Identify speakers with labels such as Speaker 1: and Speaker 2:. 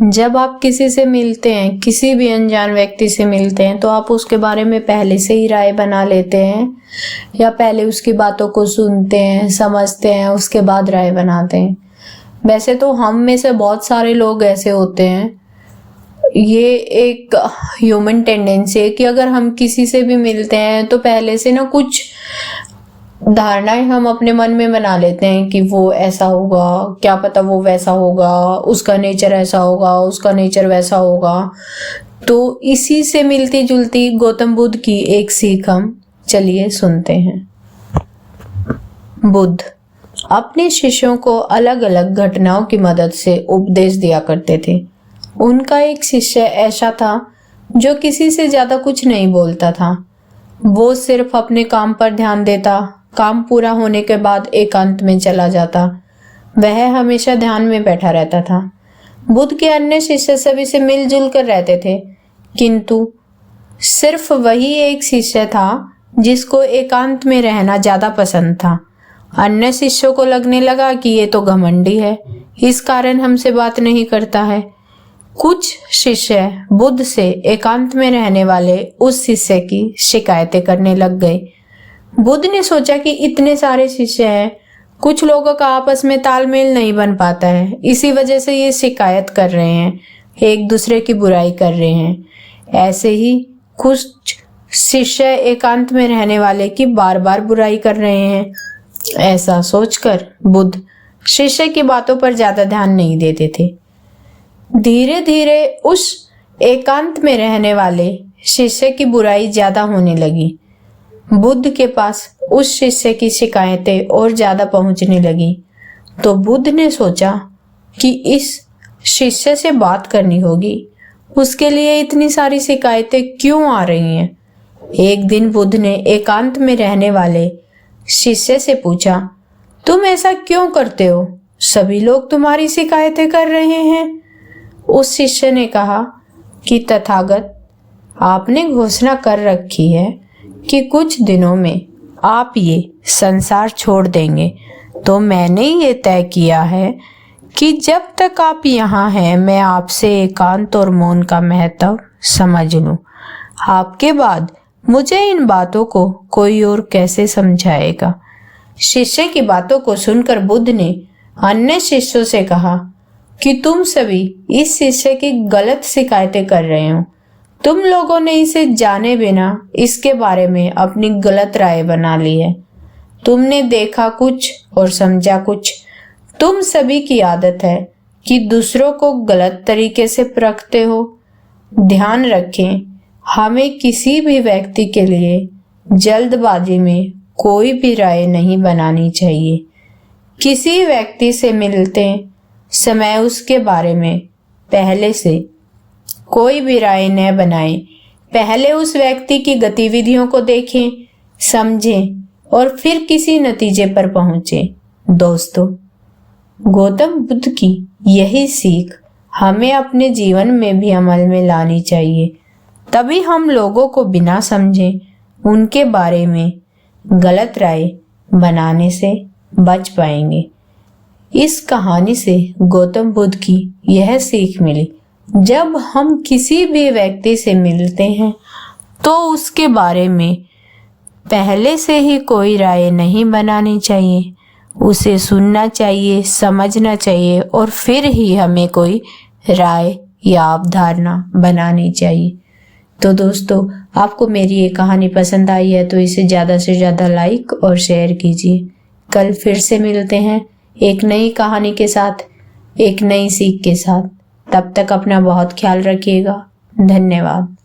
Speaker 1: जब आप किसी से मिलते हैं, किसी भी अनजान व्यक्ति से मिलते हैं, तो आप उसके बारे में पहले से ही राय बना लेते हैं या पहले उसकी बातों को सुनते हैं, समझते हैं, उसके बाद राय बनाते हैं? वैसे तो हम में से बहुत सारे लोग ऐसे होते हैं। ये एक ह्यूमन टेंडेंसी है कि अगर हम किसी से भी मिलते हैं तो पहले से ना कुछ धारणाएं हम अपने मन में बना लेते हैं कि वो ऐसा होगा, क्या पता वो वैसा होगा, उसका नेचर ऐसा होगा, उसका नेचर वैसा होगा। तो इसी से मिलती जुलती गौतम बुद्ध की एक सीख हम चलिए सुनते हैं। बुद्ध अपने शिष्यों को अलग अलग घटनाओं की मदद से उपदेश दिया करते थे। उनका एक शिष्य ऐसा था जो किसी से ज्यादा कुछ नहीं बोलता था। वो सिर्फ अपने काम पर ध्यान देता, काम पूरा होने के बाद एकांत में चला जाता। वह हमेशा ध्यान में बैठा रहता था। बुद्ध के अन्य शिष्य सभी से मिलजुल कर रहते थे, किंतु सिर्फ वही एक शिष्य था जिसको एकांत में रहना ज्यादा पसंद था। अन्य शिष्यों को लगने लगा कि ये तो घमंडी है, इस कारण हमसे बात नहीं करता है। कुछ शिष्य बुद्ध से एकांत में रहने वाले उस शिष्य की शिकायतें करने लग गए। बुद्ध ने सोचा कि इतने सारे शिष्य हैं, कुछ लोगों का आपस में तालमेल नहीं बन पाता है, इसी वजह से ये शिकायत कर रहे हैं, एक दूसरे की बुराई कर रहे हैं। ऐसे ही कुछ शिष्य एकांत में रहने वाले की बार बार बुराई कर रहे हैं। ऐसा सोचकर बुद्ध शिष्य की बातों पर ज्यादा ध्यान नहीं देते थे। धीरे धीरे उस एकांत में रहने वाले शिष्य की बुराई ज्यादा होने लगी। बुद्ध के पास उस शिष्य की शिकायतें और ज्यादा पहुंचने लगी। तो बुद्ध ने सोचा कि इस शिष्य से बात करनी होगी, उसके लिए इतनी सारी शिकायतें क्यों आ रही हैं। एक दिन बुद्ध ने एकांत में रहने वाले शिष्य से पूछा, तुम ऐसा क्यों करते हो? सभी लोग तुम्हारी शिकायतें कर रहे हैं। उस शिष्य ने कहा कि तथागत, आपने घोषणा कर रखी है कि कुछ दिनों में आप ये संसार छोड़ देंगे, तो मैंने ये तय किया है कि जब तक आप यहाँ हैं मैं आपसे एकांत और मौन का महत्व समझ लूं। आपके बाद मुझे इन बातों को कोई और कैसे समझाएगा। शिष्य की बातों को सुनकर बुद्ध ने अन्य शिष्यों से कहा कि तुम सभी इस शिष्य की गलत शिकायतें कर रहे हो। तुम लोगों ने इसे जाने बिना इसके बारे में अपनी गलत राय बना ली है। तुमने देखा कुछ और समझा कुछ। तुम सभी की आदत है कि दूसरों को गलत तरीके से परखते हो। ध्यान रखें, हमें किसी भी व्यक्ति के लिए जल्दबाजी में कोई भी राय नहीं बनानी चाहिए। किसी व्यक्ति से मिलते समय उसके बारे में पहले से कोई भी राय न बनाएं। पहले उस व्यक्ति की गतिविधियों को देखें, समझें और फिर किसी नतीजे पर पहुंचें। दोस्तों, गौतम बुद्ध की यही सीख हमें अपने जीवन में भी अमल में लानी चाहिए। तभी हम लोगों को बिना समझे उनके बारे में गलत राय बनाने से बच पाएंगे। इस कहानी से गौतम बुद्ध की यह सीख मिली, जब हम किसी भी व्यक्ति से मिलते हैं तो उसके बारे में पहले से ही कोई राय नहीं बनानी चाहिए। उसे सुनना चाहिए, समझना चाहिए और फिर ही हमें कोई राय या अवधारणा बनानी चाहिए। तो दोस्तों, आपको मेरी ये कहानी पसंद आई है तो इसे ज़्यादा से ज़्यादा लाइक और शेयर कीजिए। कल फिर से मिलते हैं एक नई कहानी के साथ, एक नई सीख के साथ। तब तक अपना बहुत ख्याल रखिएगा। धन्यवाद।